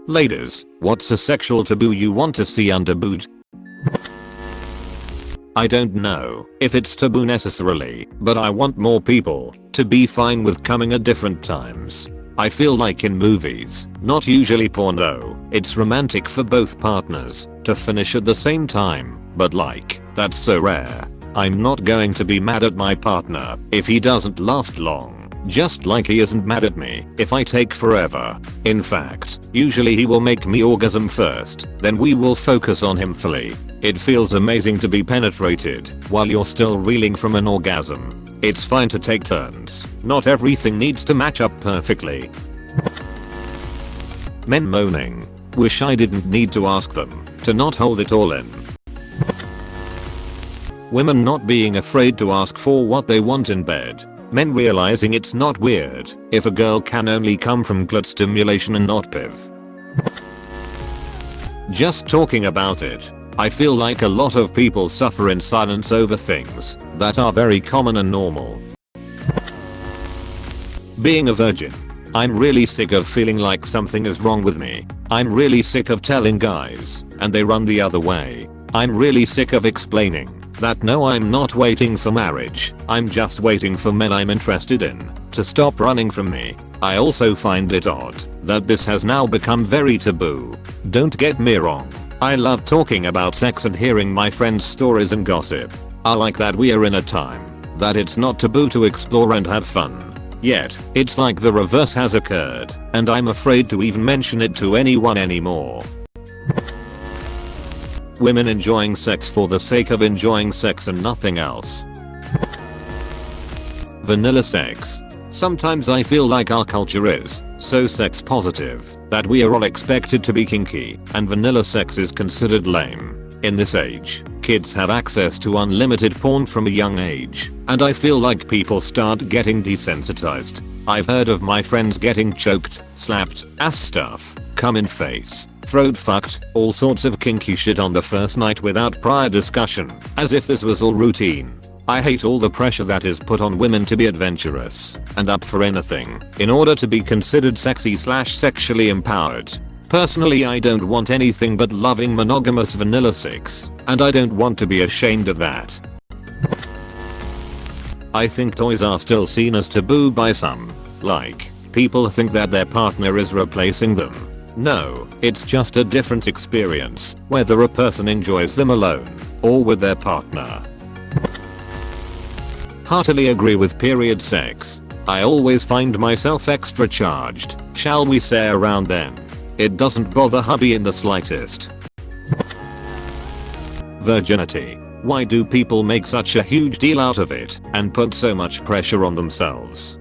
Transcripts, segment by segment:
Ladies, what's a sexual taboo you want to see untabooed? I don't know if it's taboo necessarily, but I want more people to be fine with coming at different times. I feel like in movies, not usually porn though, it's romantic for both partners to finish at the same time, but like, that's so rare. I'm not going to be mad at my partner if he doesn't last long. Just like he isn't mad at me if I take forever. In fact, usually he will make me orgasm first, then we will focus on him fully. It feels amazing to be penetrated while you're still reeling from an orgasm. It's fine to take turns. Not everything needs to match up perfectly. Men moaning. Wish I didn't need to ask them to not hold it all in. Women not being afraid to ask for what they want in bed. Men realizing it's not weird if a girl can only come from glut stimulation and not piv. Just talking about it, I feel like a lot of people suffer in silence over things that are very common and normal. Being a virgin. I'm really sick of feeling like something is wrong with me. I'm really sick of telling guys and they run the other way. I'm really sick of explaining that no, I'm not waiting for marriage, I'm just waiting for men I'm interested in to stop running from me. I also find it odd that this has now become very taboo. Don't get me wrong, I love talking about sex and hearing my friends' stories and gossip. I like that we are in a time that it's not taboo to explore and have fun. Yet, it's like the reverse has occurred, and I'm afraid to even mention it to anyone anymore. Women enjoying sex for the sake of enjoying sex and nothing else. Vanilla sex. Sometimes I feel like our culture is so sex positive that we are all expected to be kinky, and vanilla sex is considered lame. In this age, kids have access to unlimited porn from a young age, and I feel like people start getting desensitized. I've heard of my friends getting choked, slapped, ass stuff, cum in face, throat fucked, all sorts of kinky shit on the first night without prior discussion, as if this was all routine. I hate all the pressure that is put on women to be adventurous and up for anything in order to be considered sexy/sexually empowered. Personally, I don't want anything but loving monogamous vanilla sex, and I don't want to be ashamed of that. I think toys are still seen as taboo by some. Like, people think that their partner is replacing them. No, it's just a different experience, whether a person enjoys them alone or with their partner. Heartily agree with period sex. I always find myself extra charged, shall we say, around then. It doesn't bother hubby in the slightest. Virginity. Why do people make such a huge deal out of it and put so much pressure on themselves?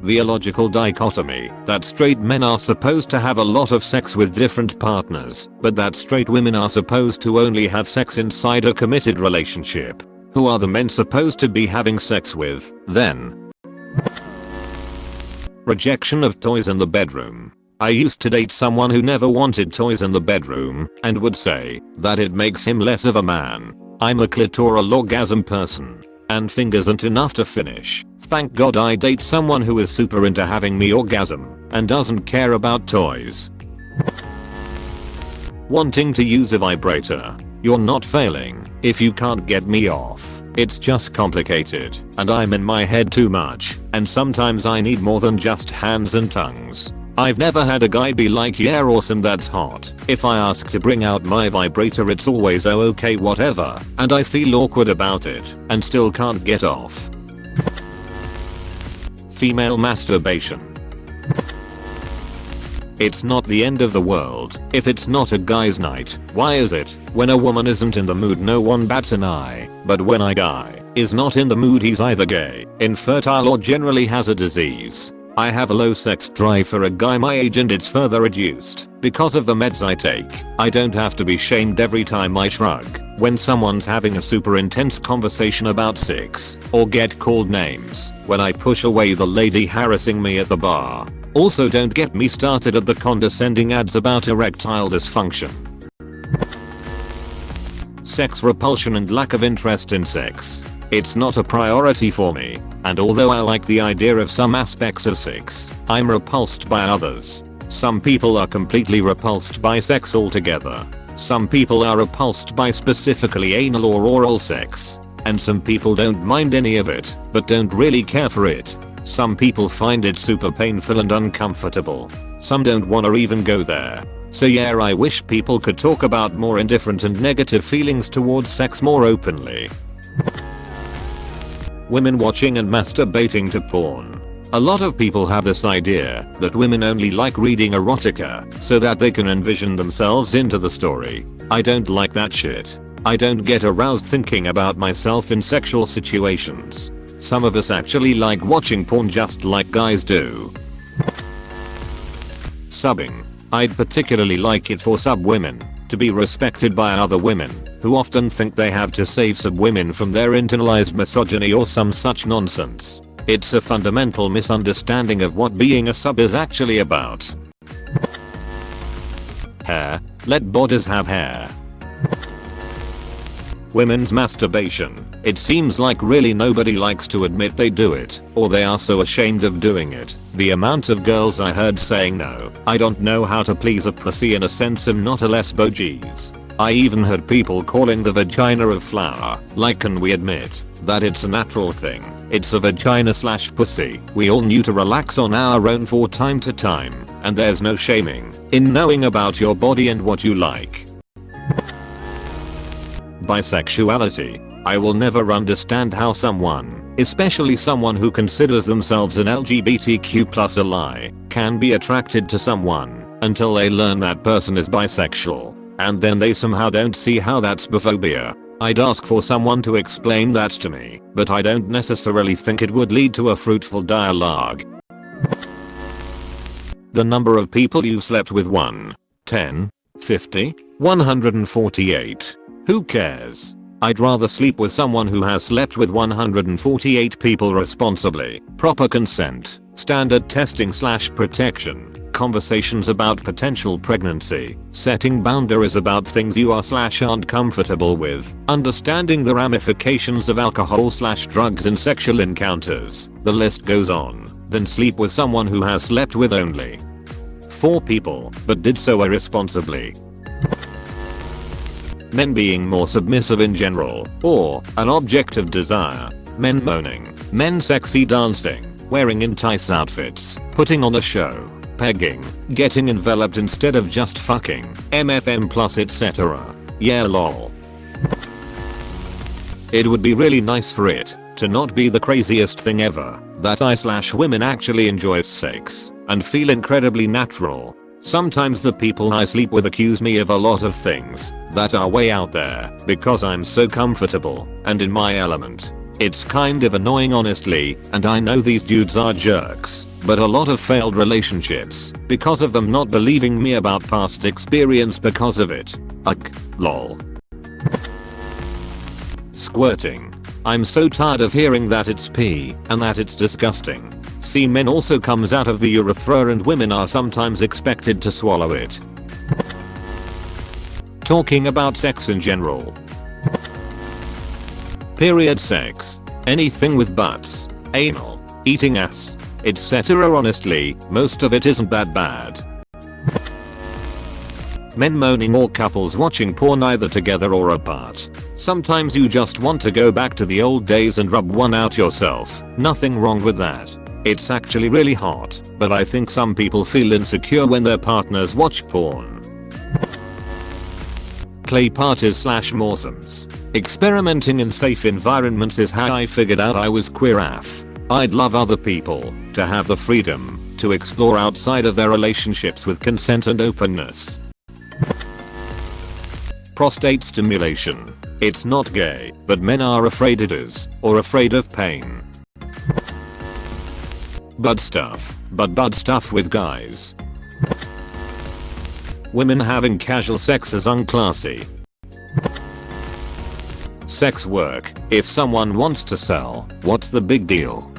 The illogical dichotomy that straight men are supposed to have a lot of sex with different partners, but that straight women are supposed to only have sex inside a committed relationship. Who are the men supposed to be having sex with, then? Rejection of toys in the bedroom. I used to date someone who never wanted toys in the bedroom and would say that it makes him less of a man. I'm a clitoral orgasm person, and fingers aren't enough to finish. Thank God I date someone who is super into having me orgasm and doesn't care about toys. Wanting to use a vibrator. You're not failing if you can't get me off. It's just complicated, and I'm in my head too much, and sometimes I need more than just hands and tongues. I've never had a guy be like, yeah, awesome, that's hot. If I ask to bring out my vibrator, it's always, oh okay, whatever, and I feel awkward about it and still can't get off. Female masturbation. It's not the end of the world if it's not a guy's night. Why is it? When a woman isn't in the mood, no one bats an eye. But when a guy is not in the mood, he's either gay, infertile, or generally has a disease. I have a low sex drive for a guy my age, and it's further reduced because of the meds I take. I don't have to be shamed every time I shrug when someone's having a super intense conversation about sex, or get called names when I push away the lady harassing me at the bar. Also, don't get me started at the condescending ads about erectile dysfunction. Sex repulsion and lack of interest in sex. It's not a priority for me, and although I like the idea of some aspects of sex, I'm repulsed by others. Some people are completely repulsed by sex altogether. Some people are repulsed by specifically anal or oral sex. And some people don't mind any of it, but don't really care for it. Some people find it super painful and uncomfortable. Some don't wanna even go there. So yeah, I wish people could talk about more indifferent and negative feelings towards sex more openly. Women watching and masturbating to porn. A lot of people have this idea that women only like reading erotica so that they can envision themselves into the story. I don't like that shit. I don't get aroused thinking about myself in sexual situations. Some of us actually like watching porn just like guys do. Subbing. I'd particularly like it for sub women to be respected by other women who often think they have to save sub women from their internalized misogyny or some such nonsense. It's a fundamental misunderstanding of what being a sub is actually about. Hair. Let bodies have hair. Women's masturbation. It seems like really nobody likes to admit they do it, or they are so ashamed of doing it. The amount of girls I heard saying no, I don't know how to please a pussy in a sense am not a lesbo geez. I even heard people calling the vagina of flour, like can we admit that it's a natural thing? It's a vagina slash pussy. We all need to relax on our own for time to time, and there's no shaming in knowing about your body and what you like. Bisexuality. I will never understand how someone, especially someone who considers themselves an LGBTQ+ ally, can be attracted to someone until they learn that person is bisexual, and then they somehow don't see how that's biphobia. I'd ask for someone to explain that to me, but I don't necessarily think it would lead to a fruitful dialogue. The number of people you've slept with: 1, 10, 50, 148. Who cares? I'd rather sleep with someone who has slept with 148 people responsibly, proper consent, standard testing / protection, conversations about potential pregnancy, setting boundaries about things you are / aren't comfortable with, understanding the ramifications of alcohol / drugs in sexual encounters, the list goes on, than sleep with someone who has slept with only 4 people, but did so irresponsibly. Men being more submissive in general, or an object of desire. Men moaning, men sexy dancing, wearing entice outfits, putting on a show, pegging, getting enveloped instead of just fucking, MFM plus etc. Yeah lol. It would be really nice for it to not be the craziest thing ever, that I/women actually enjoy sex and feel incredibly natural. Sometimes the people I sleep with accuse me of a lot of things that are way out there because I'm so comfortable and in my element. It's kind of annoying honestly, and I know these dudes are jerks, but a lot of failed relationships because of them not believing me about past experience because of it. Lol. Squirting. I'm so tired of hearing that it's pee and that it's disgusting. Semen also comes out of the urethra and women are sometimes expected to swallow it. Talking about sex in general. Period sex. Anything with butts, anal, eating ass, etc. Honestly, most of it isn't that bad. Men moaning or couples watching porn either together or apart. Sometimes you just want to go back to the old days and rub one out yourself. Nothing wrong with that. It's actually really hot, but I think some people feel insecure when their partners watch porn. Play parties / moresomes. Experimenting in safe environments is how I figured out I was queer AF. I'd love other people to have the freedom to explore outside of their relationships with consent and openness. Prostate stimulation. It's not gay, but men are afraid it is, or afraid of pain. Butt stuff, but butt stuff with guys. Women having casual sex is unclassy. Sex work. If someone wants to sell, what's the big deal?